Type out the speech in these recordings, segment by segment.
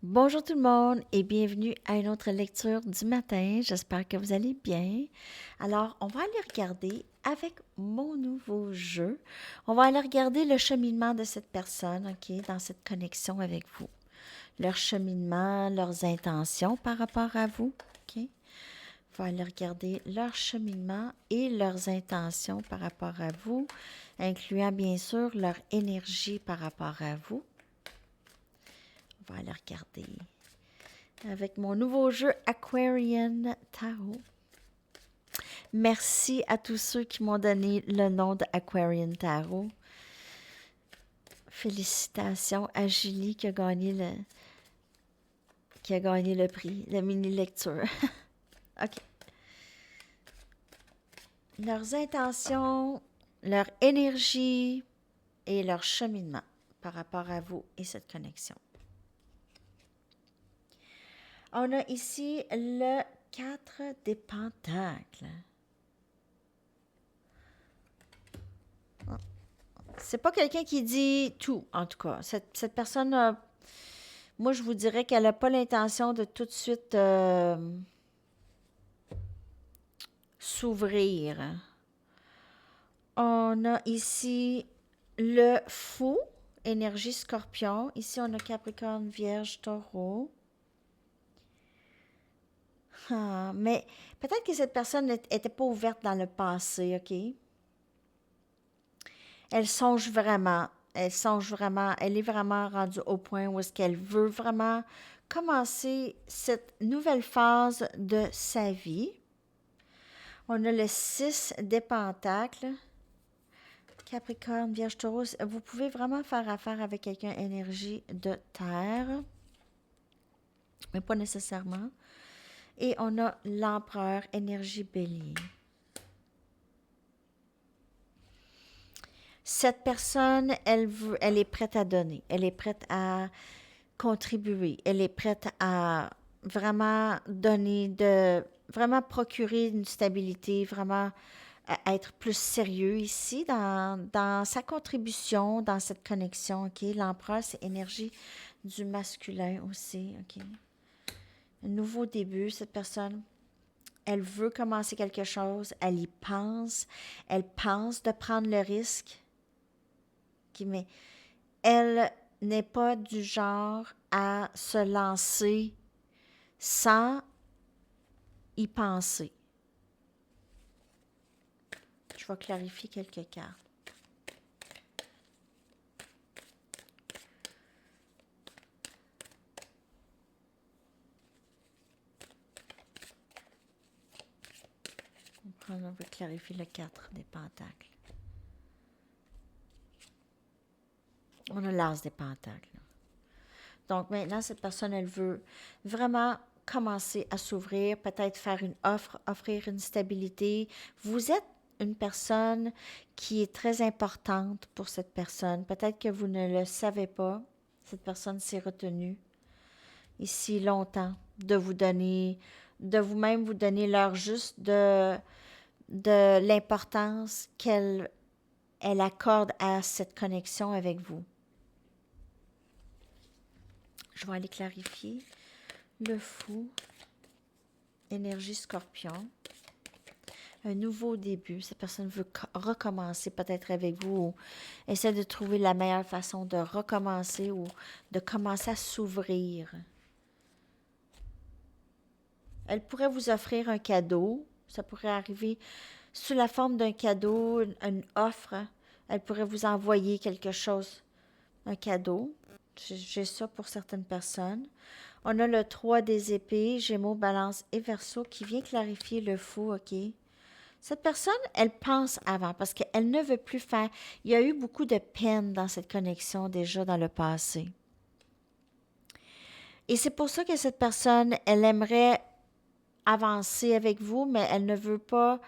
Bonjour tout le monde et bienvenue à une autre lecture du matin. J'espère que vous allez bien. Alors, on va aller regarder avec mon nouveau jeu. On va aller regarder le cheminement de cette personne, OK, dans cette connexion avec vous. Leur cheminement, leurs intentions par rapport à vous, OK? On va aller regarder leur cheminement et leurs intentions par rapport à vous, incluant bien sûr leur énergie par rapport à vous. On va aller regarder avec mon nouveau jeu Aquarian Tarot. Merci à tous ceux qui m'ont donné le nom de Aquarian Tarot. Félicitations à Julie qui a gagné le prix, la mini-lecture. OK. Leurs intentions, leur énergie et leur cheminement par rapport à vous et cette connexion. On a ici le 4 des pentacles. C'est pas quelqu'un qui dit tout, en tout cas. Cette personne, moi, je vous dirais qu'elle n'a pas l'intention de tout de suite s'ouvrir. On a ici le fou, énergie scorpion. Ici, on a Capricorne, Vierge, Taureau. Mais peut-être que cette personne n'était pas ouverte dans le passé, OK? Elle songe vraiment, elle est vraiment rendue au point où est-ce qu'elle veut vraiment commencer cette nouvelle phase de sa vie. On a le 6 des pentacles. Capricorne, Vierge, Taureau, vous pouvez vraiment faire affaire avec quelqu'un énergie de terre, mais pas nécessairement. Et on a l'empereur, énergie bélier. Cette personne, elle est prête à donner, elle est prête à contribuer, elle est prête à vraiment donner, vraiment procurer une stabilité, vraiment à être plus sérieux ici dans sa contribution, dans cette connexion, OK? L'empereur, c'est énergie du masculin aussi, OK? Un nouveau début, cette personne, elle veut commencer quelque chose, elle pense de prendre le risque, OK? Mais elle n'est pas du genre à se lancer sans y penser. Je vais clarifier quelques cartes. On va clarifier le 4 des pentacles. On a l'as des pentacles. Donc maintenant, cette personne, elle veut vraiment commencer à s'ouvrir, peut-être faire une offre, offrir une stabilité. Vous êtes une personne qui est très importante pour cette personne. Peut-être que vous ne le savez pas. Cette personne s'est retenue ici longtemps de vous donner, de vous-même vous donner l'heure juste de l'importance qu'elle accorde à cette connexion avec vous. Je vais aller clarifier. Le fou, énergie scorpion, un nouveau début. Cette personne veut recommencer peut-être avec vous ou essaie de trouver la meilleure façon de recommencer ou de commencer à s'ouvrir. Elle pourrait vous offrir un cadeau. Ça pourrait arriver sous la forme d'un cadeau, une offre. Elle pourrait vous envoyer quelque chose, un cadeau. J'ai ça pour certaines personnes. On a le 3 des épées, Gémeaux, Balance et Verseau qui vient clarifier le fou, OK? Cette personne, elle pense avant parce qu'elle ne veut plus faire. Il y a eu beaucoup de peine dans cette connexion déjà dans le passé. Et c'est pour ça que cette personne, elle aimerait avancer avec vous, mais elle ne veut pas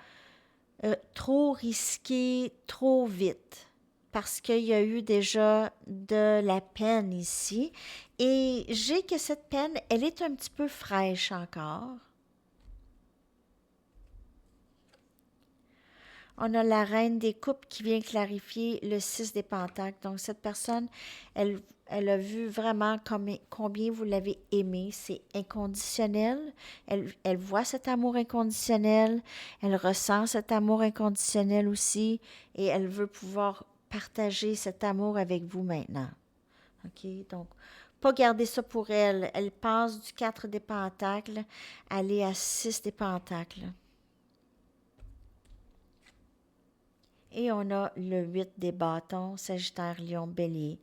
trop risquer trop vite parce qu'il y a eu déjà de la peine ici. Et j'ai que cette peine, elle est un petit peu fraîche encore. On a la reine des coupes qui vient clarifier le 6 des pentacles. Donc, cette personne, elle a vu vraiment combien vous l'avez aimé. C'est inconditionnel. Elle voit cet amour inconditionnel. Elle ressent cet amour inconditionnel aussi. Et elle veut pouvoir partager cet amour avec vous maintenant. OK? Donc, pas garder ça pour elle. Elle passe du 4 des pentacles, aller à 6 des pentacles. Et on a le 8 des bâtons, Sagittaire, Lion, Bélier.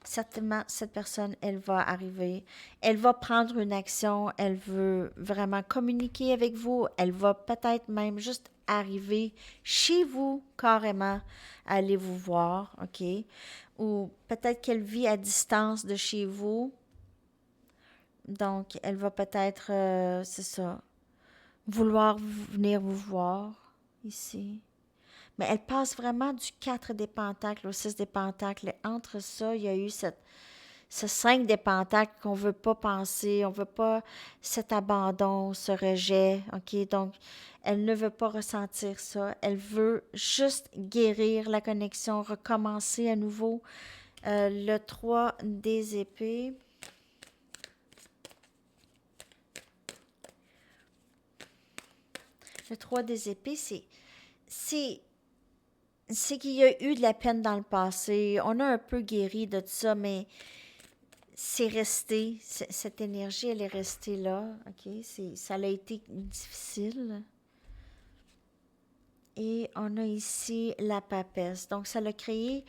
Certainement, cette personne, elle va arriver, elle va prendre une action, elle veut vraiment communiquer avec vous, elle va peut-être même juste arriver chez vous, carrément, aller vous voir, OK? Ou peut-être qu'elle vit à distance de chez vous, donc elle va peut-être, c'est ça, vouloir venir vous voir ici. Mais elle passe vraiment du 4 des pentacles au 6 des pentacles. Et entre ça, il y a eu ce 5 des pentacles qu'on ne veut pas penser, on ne veut pas cet abandon, ce rejet. OK? Donc, elle ne veut pas ressentir ça. Elle veut juste guérir la connexion, recommencer à nouveau. Le 3 des épées. Le 3 des épées, c'est qu'il y a eu de la peine dans le passé. On a un peu guéri de ça, mais c'est resté. Cette énergie, elle est restée là. OK? Ça a été difficile. Et on a ici la papesse. Donc, ça l'a créé.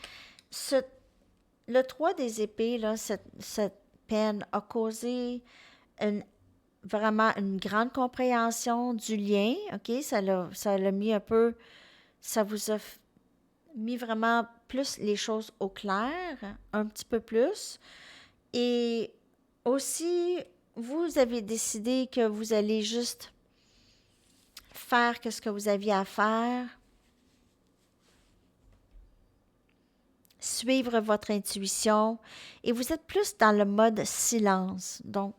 Le 3 des épées, là, cette peine a causé une, vraiment une grande compréhension du lien. OK? Ça l'a mis un peu. Ça vous a mis vraiment plus les choses au clair, un petit peu plus. Et aussi, vous avez décidé que vous allez juste faire ce que vous aviez à faire, suivre votre intuition, et vous êtes plus dans le mode silence. Donc,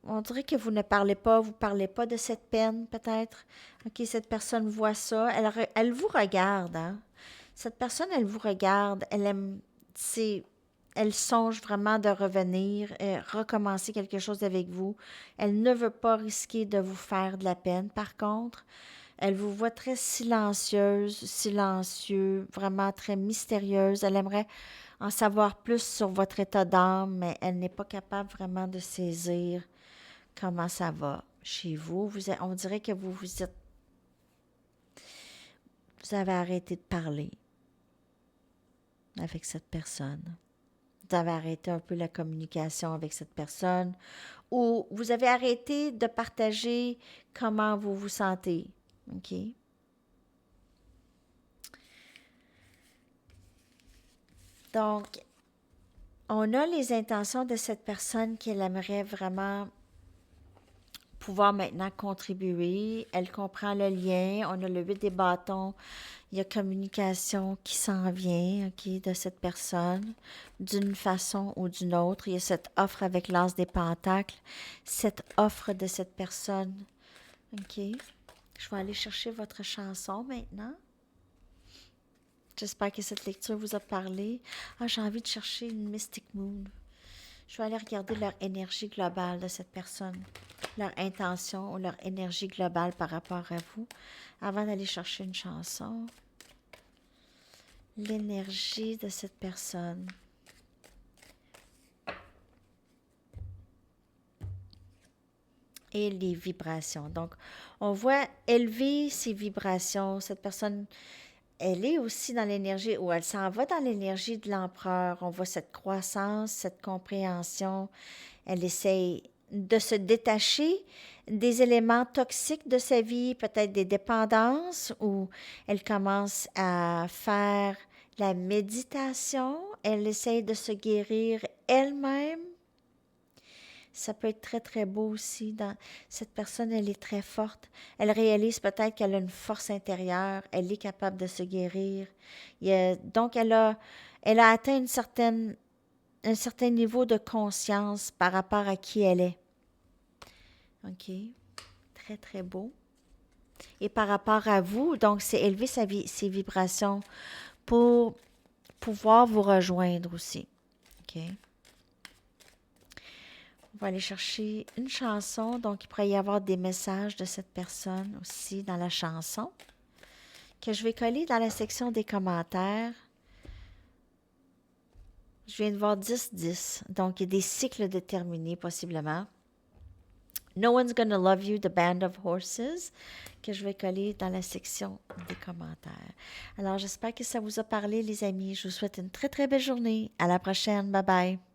on dirait que vous ne parlez pas, vous ne parlez pas de cette peine, peut-être. OK, cette personne voit ça, elle vous regarde, hein? Cette personne, elle vous regarde, elle aime, elle songe vraiment de revenir, recommencer quelque chose avec vous. Elle ne veut pas risquer de vous faire de la peine. Par contre, elle vous voit très silencieuse, silencieux, vraiment très mystérieuse. Elle aimerait en savoir plus sur votre état d'âme, mais elle n'est pas capable vraiment de saisir comment ça va chez vous. On dirait que vous avez arrêté de parler avec cette personne. Vous avez arrêté un peu la communication avec cette personne ou vous avez arrêté de partager comment vous vous sentez. OK? Donc, on a les intentions de cette personne qu'elle aimerait vraiment pouvoir maintenant contribuer. Elle comprend le lien. On a le 8 des bâtons. Il y a communication qui s'en vient, OK, de cette personne, d'une façon ou d'une autre. Il y a cette offre avec l'as des pentacles, cette offre de cette personne. OK. Je vais aller chercher votre chanson maintenant. J'espère que cette lecture vous a parlé. Ah, j'ai envie de chercher une Mystic Moon. Je vais aller regarder leur énergie globale de cette personne, leur intention ou leur énergie globale par rapport à vous, avant d'aller chercher une chanson. L'énergie de cette personne. Et les vibrations. Donc, on voit élever ses vibrations. Cette personne, elle est aussi dans l'énergie, ou elle s'en va dans l'énergie de l'empereur. On voit cette croissance, cette compréhension. Elle essaye de se détacher des éléments toxiques de sa vie, peut-être des dépendances, ou elle commence à faire la méditation. Elle essaye de se guérir elle-même. Ça peut être très, très beau aussi. Cette personne, elle est très forte. Elle réalise peut-être qu'elle a une force intérieure. Elle est capable de se guérir. Donc, elle a atteint un certain niveau de conscience par rapport à qui elle est. OK? Très, très beau. Et par rapport à vous, donc c'est élever ses vibrations pour pouvoir vous rejoindre aussi. OK? On va aller chercher une chanson. Donc, il pourrait y avoir des messages de cette personne aussi dans la chanson que je vais coller dans la section des commentaires. Je viens de voir 10-10. Donc, il y a des cycles déterminés possiblement. No One's Gonna Love You, The Band of Horses, que je vais coller dans la section des commentaires. Alors, j'espère que ça vous a parlé, les amis. Je vous souhaite une très, très belle journée. À la prochaine. Bye bye.